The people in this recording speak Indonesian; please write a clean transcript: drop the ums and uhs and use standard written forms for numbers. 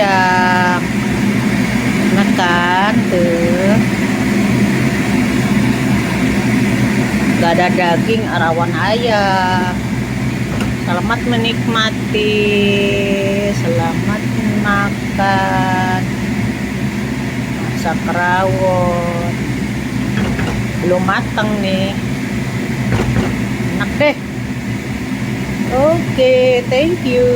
ayam. Enak kan tuh. Gak ada daging, rawan ayam. Selamat menikmati. Selamat makan. Masak rawon. Belum matang nih. Enak deh. Oke, thank you.